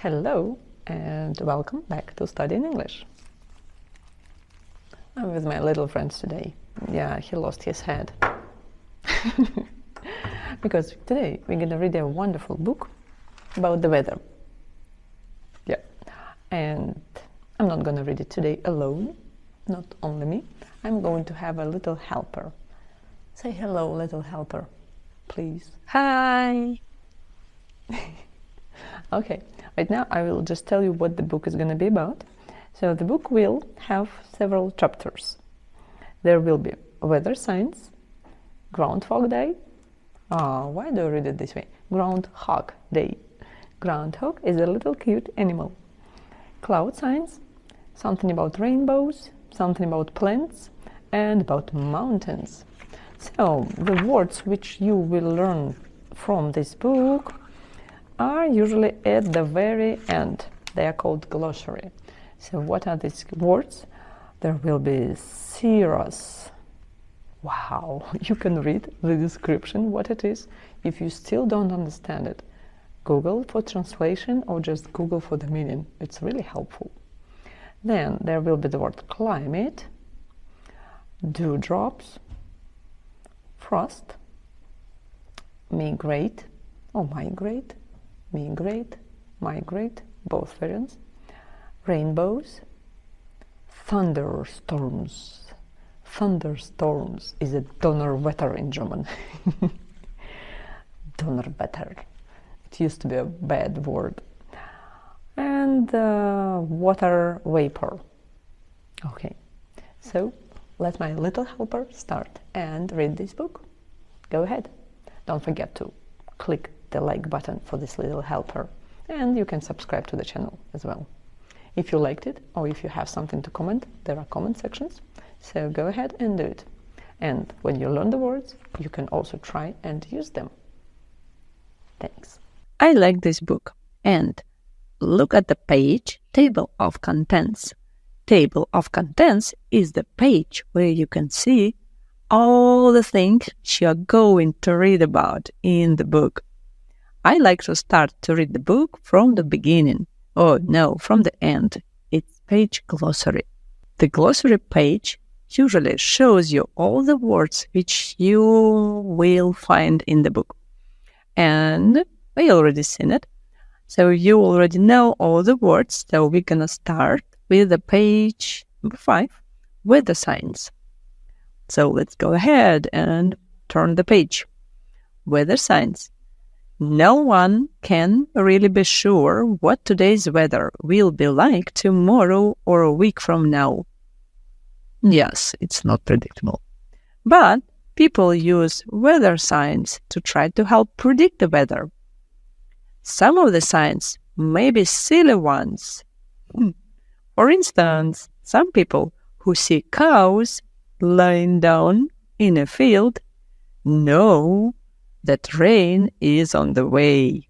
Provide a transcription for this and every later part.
Hello and welcome back to Studying English. I'm with my little friends today. Yeah, he lost his head. Because today we're gonna read a wonderful book about the weather. Yeah, and I'm not gonna read it today alone, not only me. I'm going to have a little helper. Say hello, little helper, please. Hi! Okay, right now I will just tell you what the book is going to be about. So the book will have several chapters. There will be weather signs, Groundhog Day. Why do I read it this way? Groundhog Day. Groundhog is a little cute animal. Cloud signs, something about rainbows, something about plants, and about mountains. So the words which you will learn from this book are usually at the very end. They are called glossary. So what are these words? There will be cirrus. Wow, you can read the description, what it is. If you still don't understand it, Google for translation or just Google for the meaning. It's really helpful. Then there will be the word climate, dewdrops, frost, migrate, migrate, both variants, rainbows, thunderstorms. Thunderstorms is a Donnerwetter in German. Donnerwetter. It used to be a bad word. And water vapor. Okay, so let my little helper start and read this book. Go ahead. Don't forget to click the like button for this little helper, and you can subscribe to the channel as well. If you liked it or if you have something to comment, there are comment sections, so go ahead and do it. And when you learn the words, you can also try and use them. Thanks. I like this book. And look at the page, Table of Contents. Table of Contents is the page where you can see all the things you are going to read about in the book. I like to start to read the book from the beginning. Oh, no, from the end. It's page glossary. The glossary page usually shows you all the words which you will find in the book. And we already seen it. So you already know all the words. So we're going to start with the page number 5, weather signs. So let's go ahead and turn the page. Weather signs. No one can really be sure what today's weather will be like tomorrow or a week from now. Yes, it's not predictable. But people use weather signs to try to help predict the weather. Some of the signs may be silly ones. For instance, some people who see cows lying down in a field know that rain is on the way.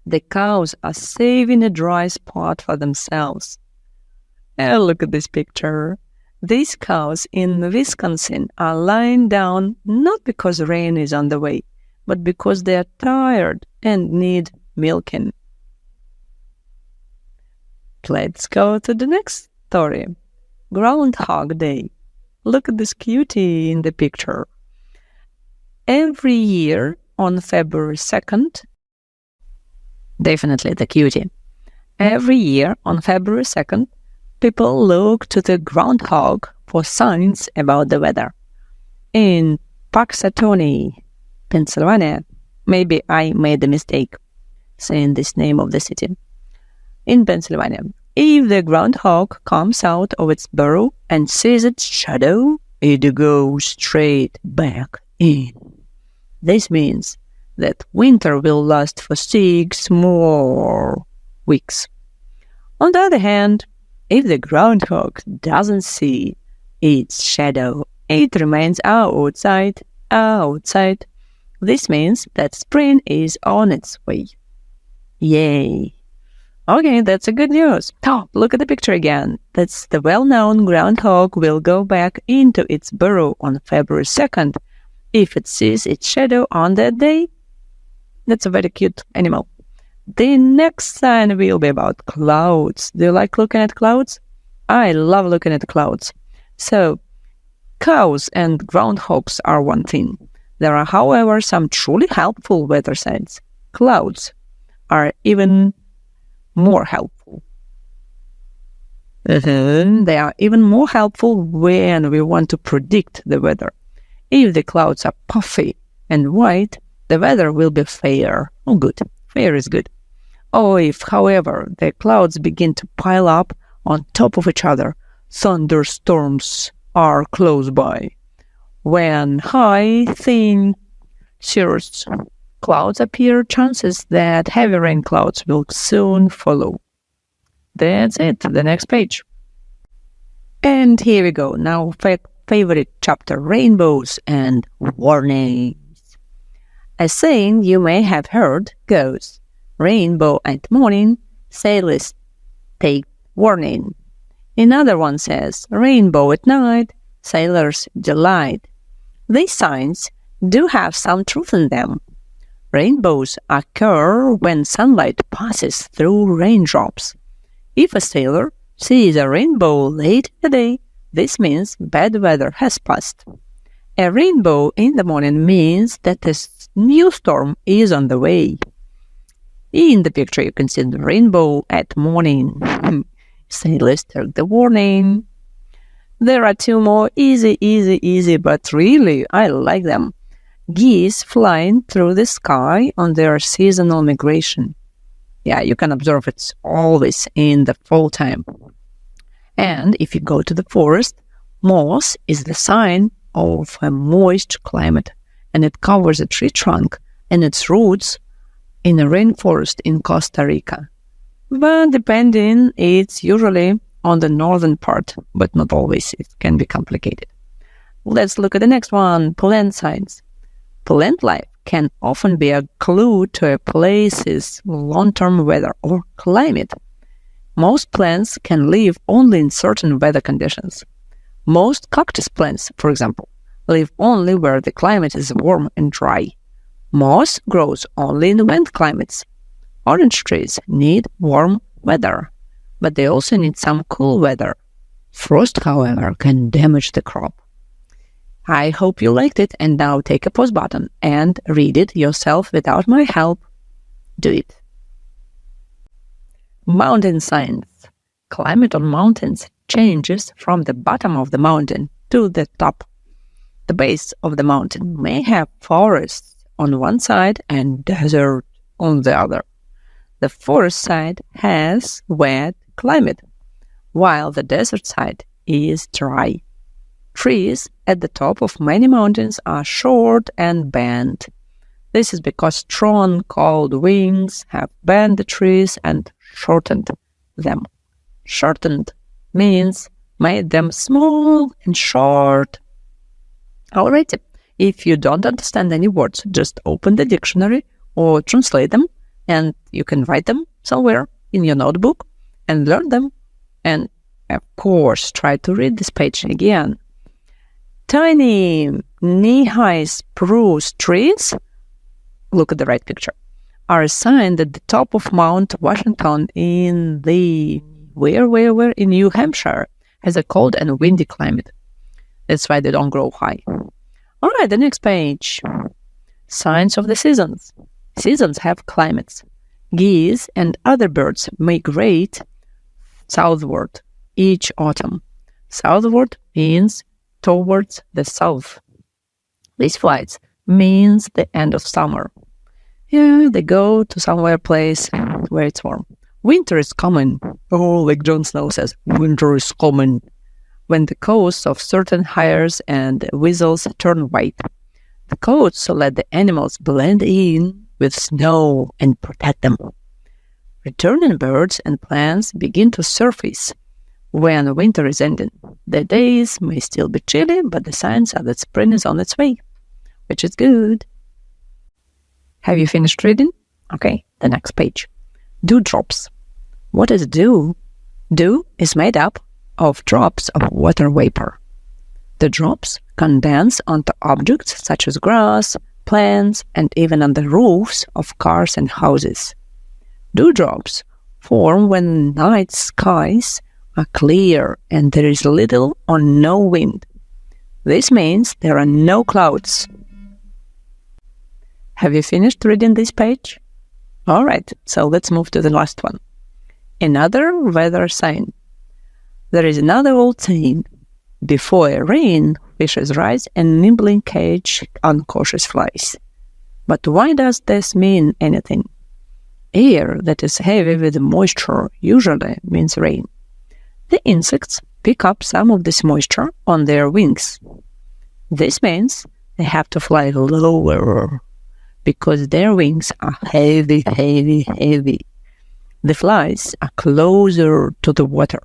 The cows are saving a dry spot for themselves. And look at this picture. These cows in Wisconsin are lying down not because rain is on the way, but because they are tired and need milking. Let's go to the next story. Groundhog Day. Look at this cutie in the picture. Every year on February 2nd, definitely the cutie. Every year on February 2nd, people look to the groundhog for signs about the weather. In Punxsutawney, Pennsylvania, maybe I made a mistake saying this name of the city. In Pennsylvania, if the groundhog comes out of its burrow and sees its shadow, it goes straight back in. This means that winter will last for 6 more weeks. On the other hand, if the groundhog doesn't see its shadow, it remains outside. This means that spring is on its way. Yay! Okay, that's a good news. Oh, look at the picture again. That's the well-known groundhog will go back into its burrow on February 2nd. If it sees its shadow on that day, that's a very cute animal. The next sign will be about clouds. Do you like looking at clouds? I love looking at clouds. So, cows and groundhogs are one thing. There are, however, some truly helpful weather signs. Clouds are even more helpful. They are even more helpful when we want to predict the weather. If the clouds are puffy and white, the weather will be fair. Oh, good. Fair is good. Or if, however, the clouds begin to pile up on top of each other, thunderstorms are close by. When high, thin cirrus clouds appear, chances that heavy rain clouds will soon follow. That's it, the next page. And here we go. Now, favorite chapter, rainbows and warnings. A saying you may have heard goes, rainbow at morning, sailors take warning. Another one says, rainbow at night, sailors delight. These signs do have some truth in them. Rainbows occur when sunlight passes through raindrops. If a sailor sees a rainbow late in the day, this means bad weather has passed. A rainbow in the morning means that a new storm is on the way. In the picture, you can see the rainbow at morning. Sailors take the warning. There are two more easy, but really, I like them. Geese flying through the sky on their seasonal migration. Yeah, you can observe it's always in the fall time. And if you go to the forest, moss is the sign of a moist climate, and it covers a tree trunk and its roots in a rainforest in Costa Rica. But depending, it's usually on the northern part, but not always. It can be complicated. Let's look at the next one, plant signs. Plant life can often be a clue to a place's long-term weather or climate. Most plants can live only in certain weather conditions. Most cactus plants, for example, live only where the climate is warm and dry. Moss grows only in wet climates. Orange trees need warm weather, but they also need some cool weather. Frost, however, can damage the crop. I hope you liked it, and now take a pause button and read it yourself without my help. Do it. Mountain signs. Climate on mountains changes from the bottom of the mountain to the top. The base of the mountain may have forests on one side and desert on the other. The forest side has wet climate, while the desert side is dry. Trees at the top of many mountains are short and bent. This is because strong, cold winds have bent the trees and shortened them. Shortened means made them small and short. Alrighty, if you don't understand any words, just open the dictionary or translate them, and you can write them somewhere in your notebook and learn them. And of course, try to read this page again. Tiny, knee-high spruce trees, look at the right picture, are a sign that the top of Mount Washington in the where in New Hampshire has a cold and windy climate. That's why they don't grow high. All right, the next page. Signs of the seasons. Seasons have climates. Geese and other birds migrate southward each autumn. Southward means towards the south. These flights means the end of summer. Yeah, they go to somewhere place where it's warm. Winter is coming. Oh, like Jon Snow says, winter is coming. When the coats of certain hares and weasels turn white. The coats let the animals blend in with snow and protect them. Returning birds and plants begin to surface when winter is ending. The days may still be chilly, but the signs are that spring is on its way, which is good. Have you finished reading? Okay, the next page. Dewdrops. What is dew? Dew is made up of drops of water vapor. The drops condense onto objects such as grass, plants, and even on the roofs of cars and houses. Dewdrops form when night skies are clear and there is little or no wind. This means there are no clouds. Have you finished reading this page? All right, so let's move to the last one. Another weather sign. There is another old saying: before a rain, fishes rise and nibbling catch uncautious flies. But why does this mean anything? Air that is heavy with moisture usually means rain. The insects pick up some of this moisture on their wings. This means they have to fly lower because their wings are heavy, heavy, heavy. The flies are closer to the water,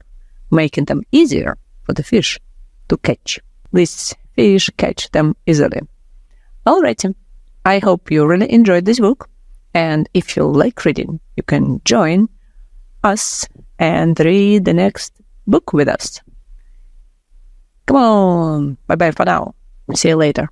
making them easier for the fish to catch. These fish catch them easily. Alrighty, I hope you really enjoyed this book, and if you like reading, you can join us and read the next book with us. Come on, bye-bye for now. See you later.